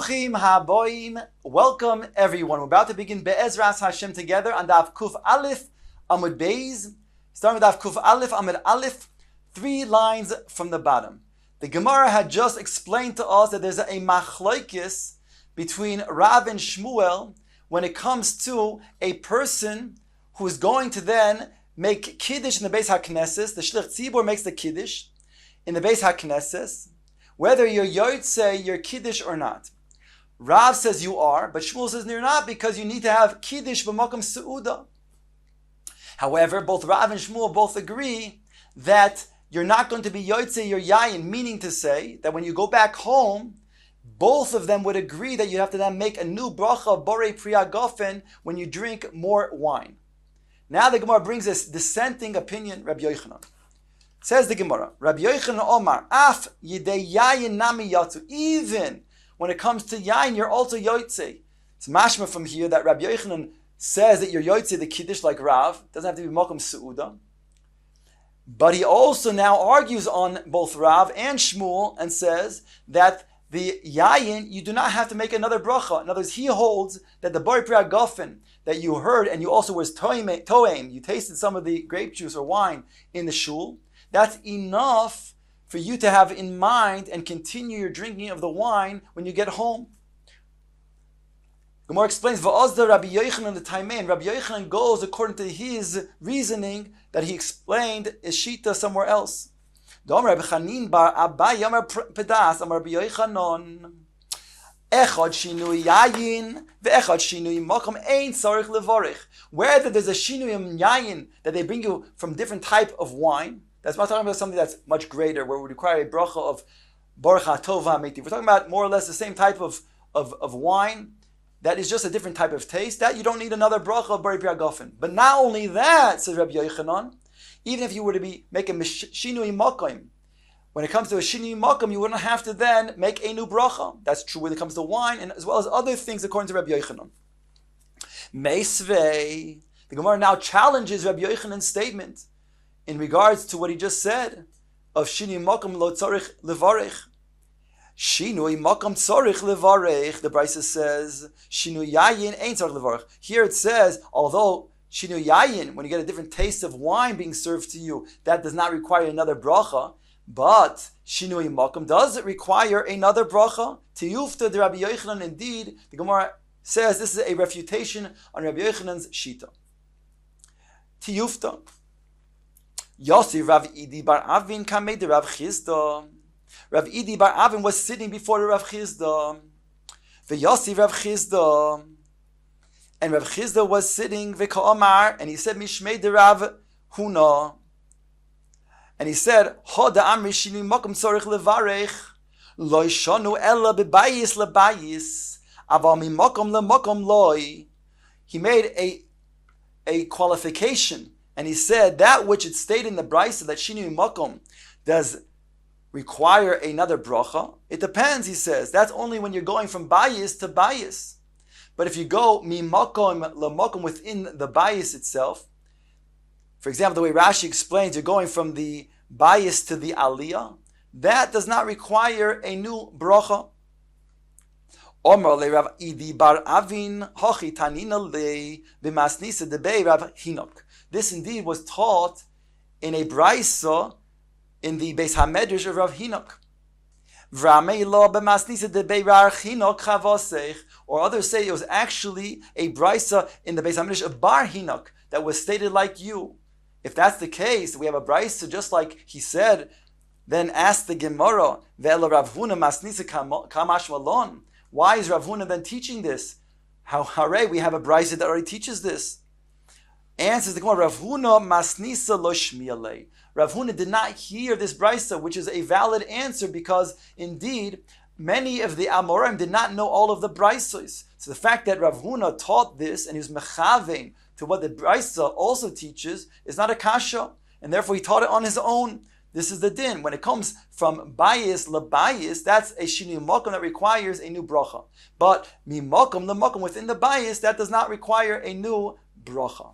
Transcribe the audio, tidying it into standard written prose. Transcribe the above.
Bruchim haboim. Welcome everyone. We're about to begin Be'ezras Hashem together on Daf Kuf Aleph Amud Beis. Starting with Daf Kuf Aleph Amud Aleph, 3 lines from the bottom. The Gemara had just explained to us that there's a machlokes between Rav and Shmuel when it comes to a person who is going to then make Kiddush in the Beis HaKnesses. The Shlich Tzibur makes the Kiddush in the Beis HaKnesses, whether you're Yotzei, you're Kiddush or not. Rav says you are, but Shmuel says you're not because you need to have Kiddush b'makom Seuda. However, both Rav and Shmuel both agree that you're not going to be Yotzei, you're Yayin, meaning to say that when you go back home, both of them would agree that you have to then make a new bracha of Borei Priya Gofen when you drink more wine. Now the Gemara brings this dissenting opinion, Rabbi Yochanan. Says the Gemara, Rabbi Yochanan Omar, Af Yidei Yayin Nami Yatzu. Even when it comes to Yayin, you're also Yotzei. It's mashma from here that Rabbi Yochanan says that you're Yotzei, the Kiddush like Rav. It doesn't have to be Mokum Seuda. But he also now argues on both Rav and Shmuel and says that the Yayin, you do not have to make another bracha. In other words, he holds that the Borei Priya Gofen that you heard, and you also was toeim, you tasted some of the grape juice or wine in the shul, that's enough for you to have in mind and continue your drinking of the wine when you get home. Gemara explains, Va'azda Rabbi Yochanan the Taimein. Rabbi Yochanan goes according to his reasoning that he explained is Shita somewhere else. Rabbi Chanin bar Abai Yamar Pedas Amar Rabbi Yochanan. Echad shinui yayin ve'echad shinui makom ein tzarich levarich. Whether there's a shinui yayin that they bring you from different type of wine, that's not talking about something that's much greater, where we require a bracha of baruch hatova meti. We're talking about more or less the same type of wine that is just a different type of taste. That you don't need another bracha of Borei Priya Gofen. But not only that, says Rabbi Yochanan, even if you were to be making shinui makom, when it comes to a shinui makom, you wouldn't have to then make a new bracha. That's true when it comes to wine, and as well as other things according to Rabbi Yochanan. Meisvei, the Gemara now challenges Rabbi Yochanan's statement in regards to what he just said of shinui makom lo tzarich levarich. Shinui makom tzarich levarich. The Brisa says shinui yayin ein tzarich levarich. Here it says, although shinui yayin, when you get a different taste of wine being served to you, that does not require another bracha. But shinui makom does it require another bracha? Tiyufta de Rabbi Yochanan. Indeed, the Gemara says this is a refutation on Rabbi Yochanan's shita. Tiyufta. Yossi Rav Idi bar Avin kamei de Rav Chizda. Rav Idi bar Avin was sitting before the Rav Chizda. V'Yossi Rav Chizda. And Rav Chizda was sitting v'ka'amar, and he said Mishmei de Rav Huna. And he said, Hoda amri shinui makom tzorich levarech, lo yishanu ella bebayis lebayis, aval mi makom lemakom loy. He made a qualification, and he said that which it stated in the Brisa that shinui makom does require another bracha. It depends, he says. That's only when you're going from bayis to bayis. But if you go mi makom lemakom within the bayis itself, for example, the way Rashi explains, you're going from the bias to the aliyah, that does not require a new bracha. Omar le Rav Idi bar Avin hochi tanina le b'masnisa debei Rav Hinok. This indeed was taught in a brisa in the Beis HaMedrash of Rav Hinok. V'ramei lo b'masnisa debei Rav Hinok chavosech. Or others say it was actually a brisa in the Beis HaMedrash of Bar Hinok that was stated like you. If that's the case, we have a brisa just like he said, then ask the Gemara, Ve'ela Rav Huna masnisa kamash malon. Why is Rav Huna then teaching this? How hare, we have a brisa that already teaches this. Answers the Gemara, Rav Huna masnisa lo shmiyalei. Rav Huna did not hear this brisa, which is a valid answer because indeed, many of the Amorim did not know all of the brisos. So the fact that Rav Huna taught this and he was mechavein to what the Brisa also teaches is not a kasha, and therefore he taught it on his own. This is the din. When it comes from bayis lebayis, that's a shinui makom that requires a new bracha. But mi makom le makom within the bayis, that does not require a new bracha.